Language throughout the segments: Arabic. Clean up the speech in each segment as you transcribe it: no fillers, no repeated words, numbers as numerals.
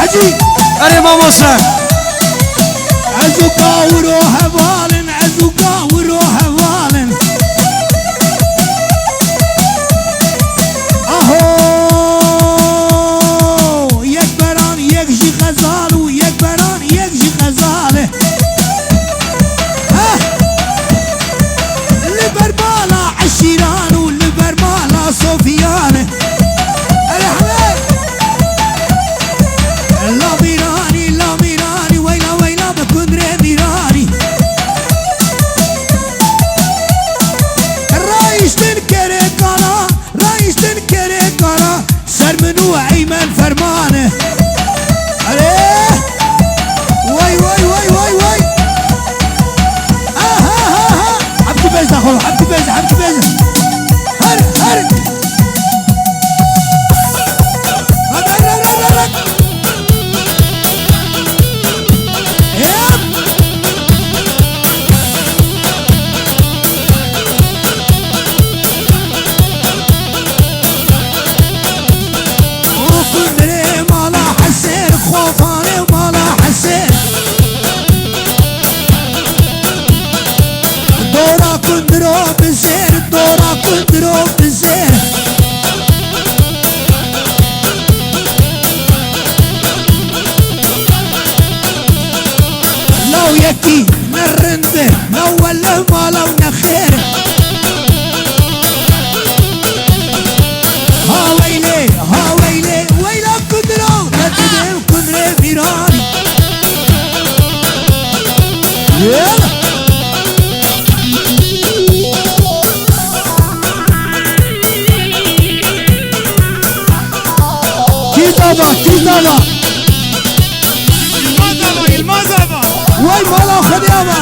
حاجي اري ماما سان عزوكا وروح بالن عزوكا وروح بالن اهو يكبران يكجي غزال ويكبران يكجي غزاله ها لبربالا عشيران ولبربالا صوفيانه لا ميراني لا ميراني ويلا ويلا بكندري ميراني الرئيس تنكري قرا رئيس تنكري قرا سر منو ايمن فرمانه عليه وي وي وي وي وي عبد بيزا خلو عبد بيزا عبد بيزا هر هر يكي نرنده نوله مالو نخير ها ويلي ويلا كدرو ندم كدري ميراني يلا كيزابا المزابا وي مالا خديابا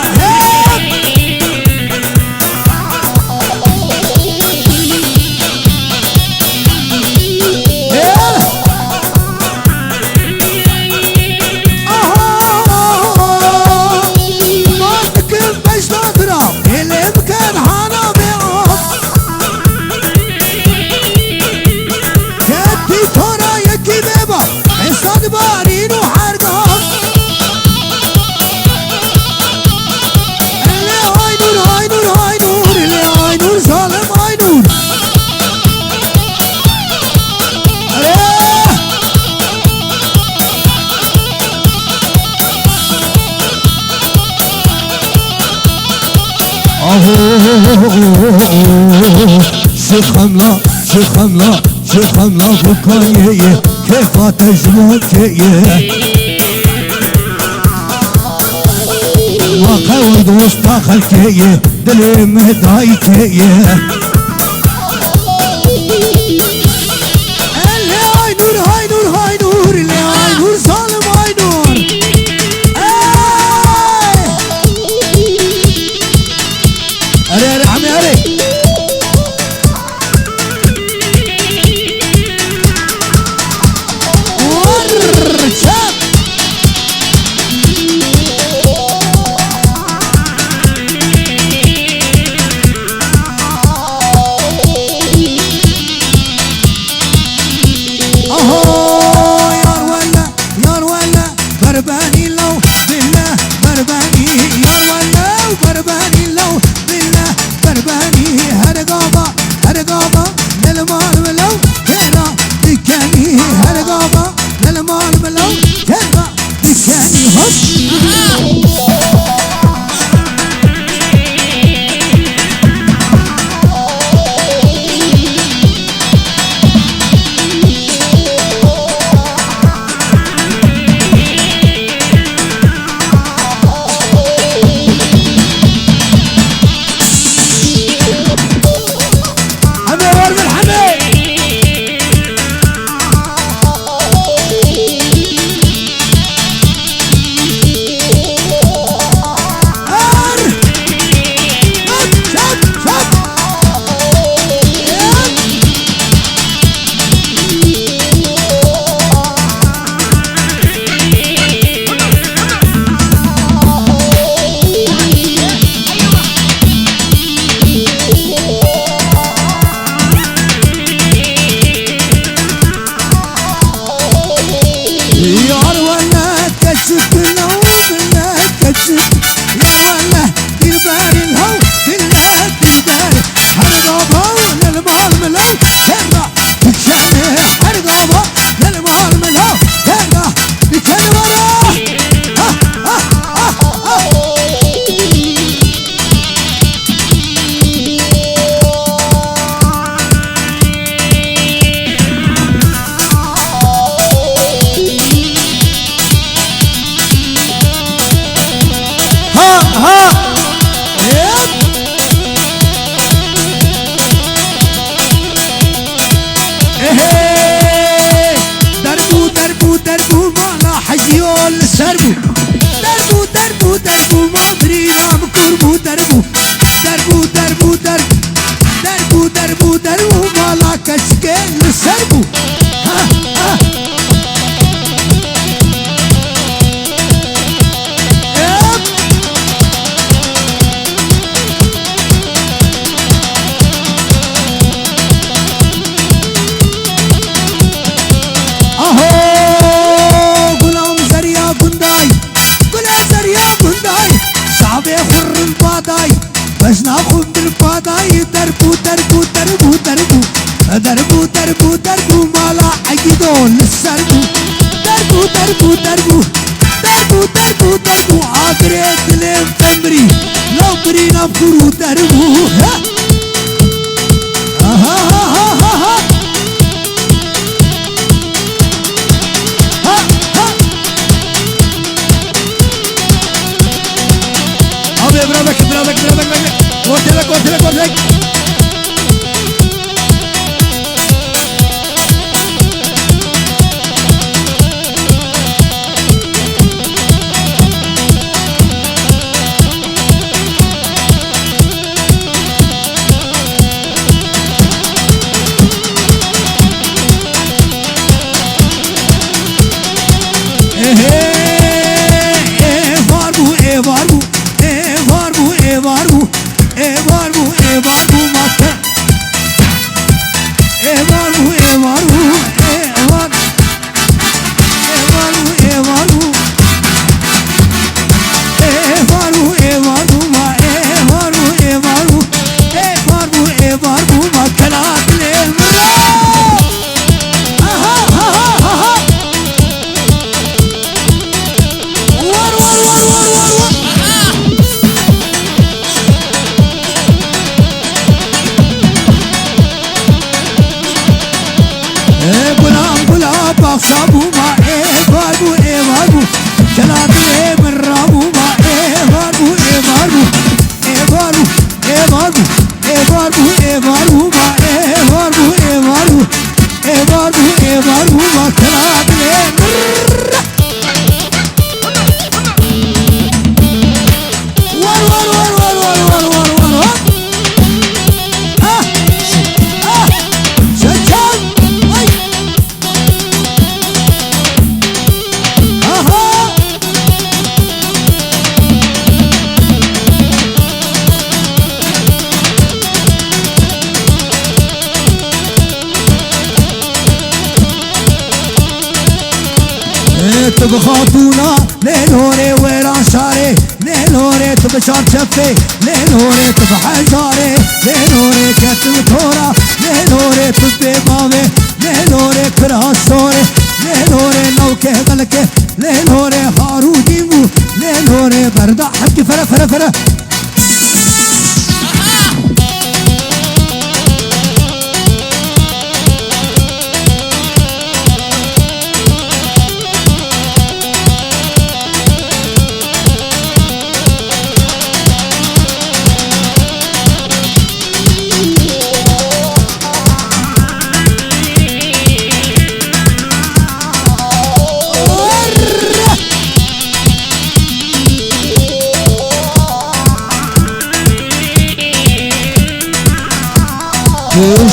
شيخ خملا بكاية كيفات جموكية واقع دوستا خلكية دلي مهدايكية دربو مالا حجيول السربو دربو دربو دربو ما برينا بكربو دربو دربو دربو دربو دربو دربو دربو مالا كشكيل السربو ها ها بس ناخذ بالفضاي دربو دربو دربو دربو دربو دربو دربو مالا عقيدو للسربو دربو دربو دربو دربو دربو دربو عادريت لين تمري لو برينا بكرو دربو ها ها ها ها ها برافك برافك برافك قلت لك قلت لك قلت لك صابو ما باربو باربو جلاتي من رابو ما باربو باربو باربو باربو باربو باربو ما باربو باربو باربو باربو ما جلاتي تبخاطونا ليلوري ويران شاري ليلوري تبشار شفي ليلوري تبحجاري ليلوري كتب تورا ليلوري تبي بابي ليلوري كرها الصوري ليلوري نوكي غلكي ليلوري هارو ديمو ليلوري بردا حكي فرا فرا فرا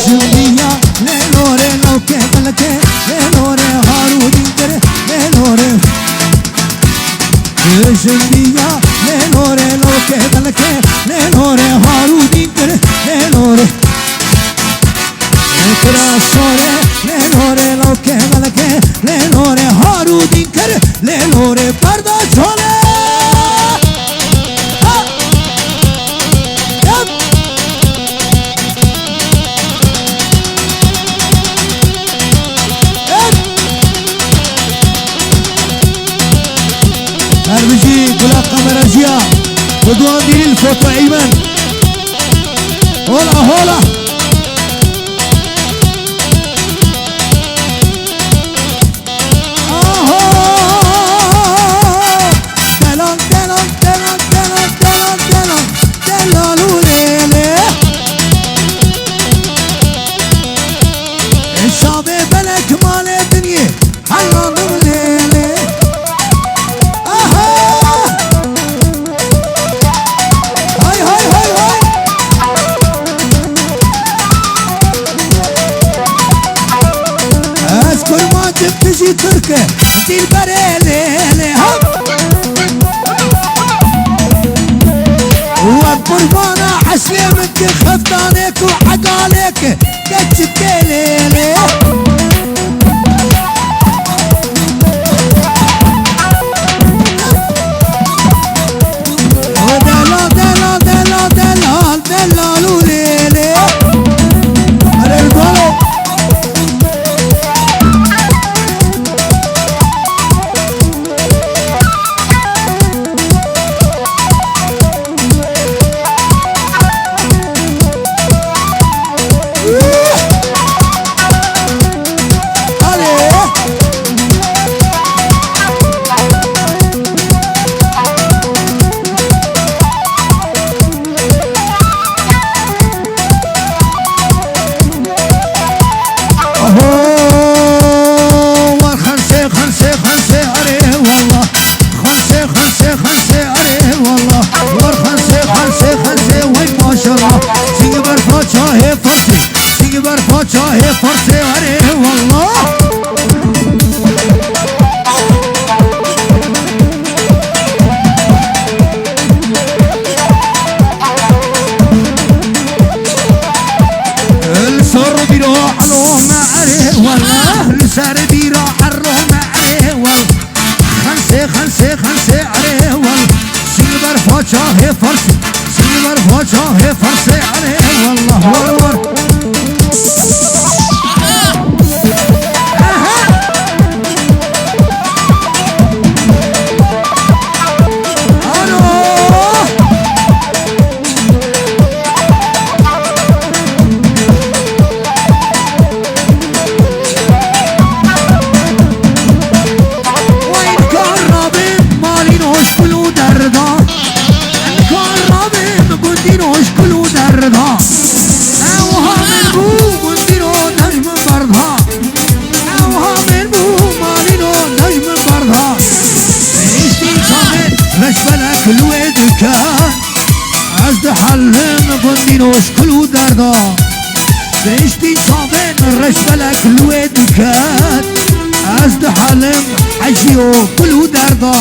شمية ليلوري لو كيفلك ليلوري هارو دينكر ليلوري شمية ليلوري لو كيفلك ليلوري هارو دينكر ليلوري كراسوري ليلوري لو كيفلك ليلوري هارو دينكر ليلوري بردا شولي هربجي كلا قمر أجياء ودوان ديري الفوتو أيمن هولا هولا دلان دلان دلان دلان دلان دلان دلالو ليلي الشعب بلك مال الدنيا حيان ليلي البريلي وقربانا حسبي منك خفت عليك وحق عليك كتشك ليلي ودلا دلا دلا دلا دلا لوليلي على البلد فرسي عليه والله السر بيروح الروم عليه والله السر بيروح الروم عليه والله خمسة خمسة خمسة عليه والله سيبر فوتشاه فرسي سيبر فوتشاه فرسي عليه والله ورور بندينوش كلو دردا بيشتي صابين رشبلك الويد كات أزد حلم حجيو كلو دردا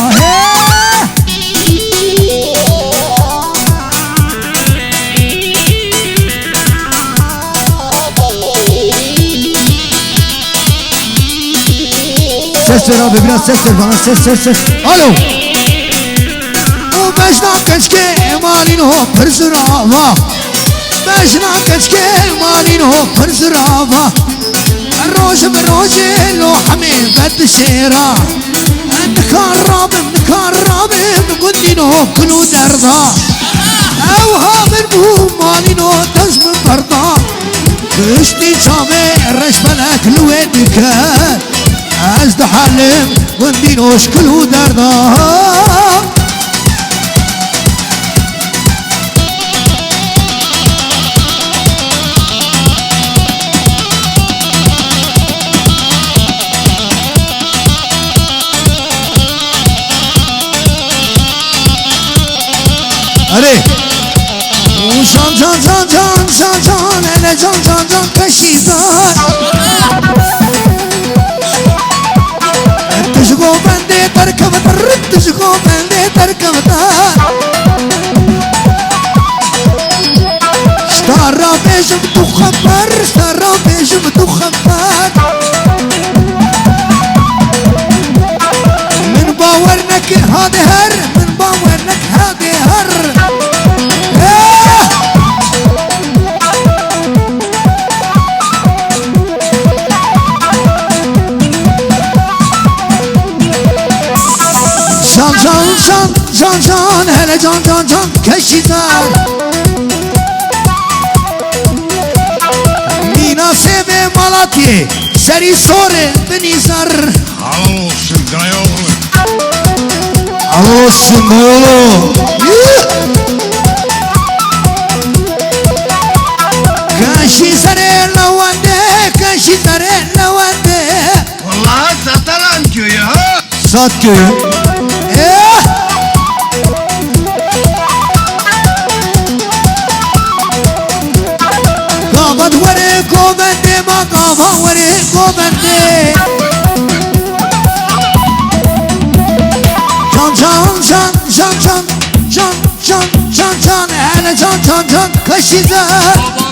سسر أبي بلا سسر بنا سسر ألو وبجنا كشكي مالينو برزرافا بجنا كشكي مالينو برزرافا الروج بروجي لو حميل بد شيرا نكرب بقدينو كلو دردا اوها من مالينو تزم بردا بشتي شامي رشبلك الويدك ازد حلم قدينوش كلو دردا अरे जान जान जान जान जान जान अरे जान जान जान कशीदार तुझको बंदे तरकब तर तुझको बंदे तरकब तर اشترى بيجم تخبر اشترى بيجم تخبر من باورنك هذا هر من باورنك هذا هر جان جان هلا جان جان جان كشيزار مينا سيبي مالاتي سري صوري بنيزر Alô, Xangaiolo. Alô, Xangaiolo. كشيزر لوانده كشيزر لوانده والله ساتلان كيو ها ساتكو ايه قابد وري قوبندي ما قابا وري قوبندي can can can can can hele can can can kaşize